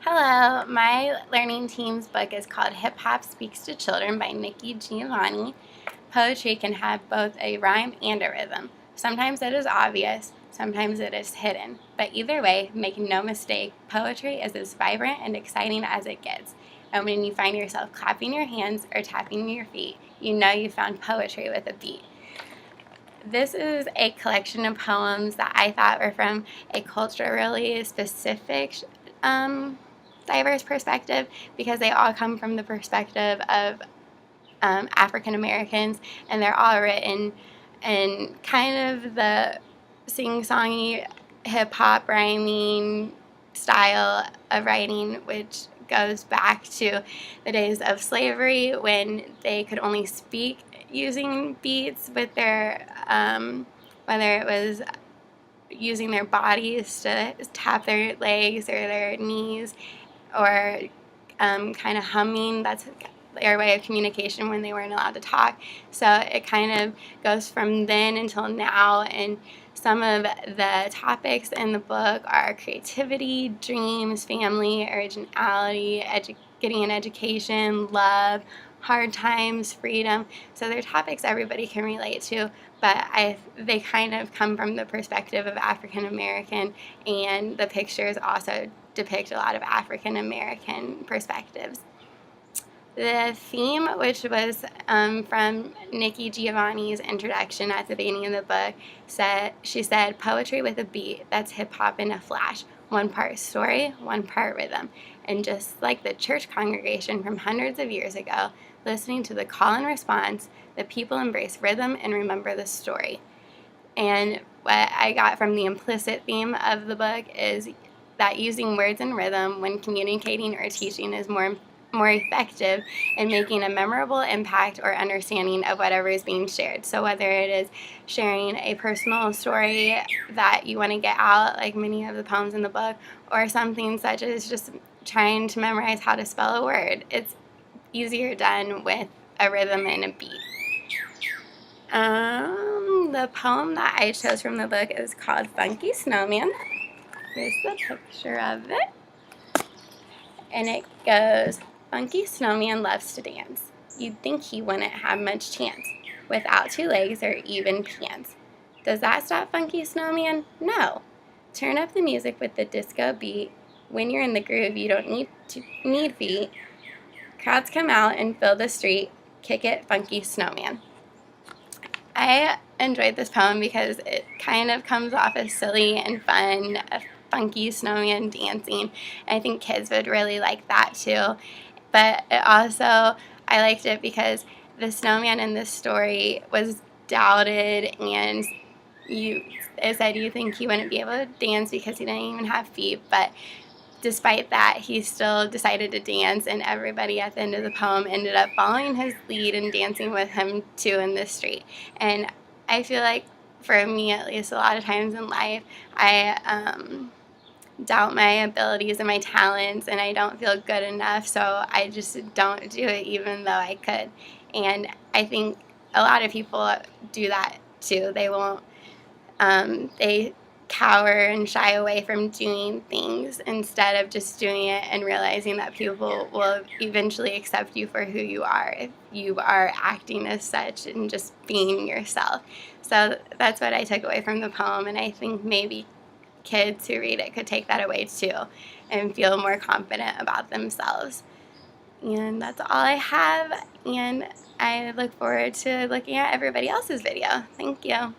Hello, my learning team's book is called Hip Hop Speaks to Children by Nikki Giovanni. Poetry can have both a rhyme and a rhythm. Sometimes it is obvious, sometimes it is hidden. But either way, make no mistake, poetry is as vibrant and exciting as it gets. And when you find yourself clapping your hands or tapping your feet, you know you found poetry with a beat. This is a collection of poems that I thought were from a culturally specific diverse perspective, because they all come from the perspective of African Americans, and they're all written in kind of the sing-songy hip-hop rhyming style of writing, which goes back to the days of slavery when they could only speak using beats with their whether it was using their bodies to tap their legs or their knees, or kind of humming. That's their way of communication when they weren't allowed to talk. So it kind of goes from then until now, and some of the topics in the book are creativity, dreams, family, originality, getting an education, love, hard times, freedom. So they're topics everybody can relate to, but they kind of come from the perspective of African American, and the pictures also depict a lot of African American perspectives. The theme, which was from Nikki Giovanni's introduction at the beginning of the book, she said, "Poetry with a beat, that's hip-hop in a flash. One part story, one part rhythm." And just like the church congregation from hundreds of years ago, listening to the call and response, the people embrace rhythm and remember the story. And what I got from the implicit theme of the book is that using words and rhythm when communicating or teaching is more effective in making a memorable impact or understanding of whatever is being shared. So whether it is sharing a personal story that you want to get out, like many of the poems in the book, or something such as just trying to memorize how to spell a word, it's easier done with a rhythm and a beat. The poem that I chose from the book is called Funky Snowman. Here's the picture of it. And it goes, "Funky snowman loves to dance. You'd think he wouldn't have much chance without 2 legs or even pants. Does that stop Funky Snowman? No. Turn up the music with the disco beat. When you're in the groove, you don't need feet. Crowds come out and fill the street. Kick it, Funky Snowman." I enjoyed this poem because it kind of comes off as silly and fun, a funky snowman dancing. I think kids would really like that too. But I liked it because the snowman in this story was doubted, and it said you think he wouldn't be able to dance because he didn't even have feet, but despite that, he still decided to dance, and everybody at the end of the poem ended up following his lead and dancing with him too in the street. And I feel like, for me at least, a lot of times in life, I doubt my abilities and my talents, and I don't feel good enough, so I just don't do it even though I could. And I think a lot of people do that too. They won't, they cower and shy away from doing things instead of just doing it and realizing that people will eventually accept you for who you are if you are acting as such and just being yourself. So that's what I took away from the poem, and I think maybe kids who read it could take that away too and feel more confident about themselves. And that's all I have, and I look forward to looking at everybody else's video. Thank you.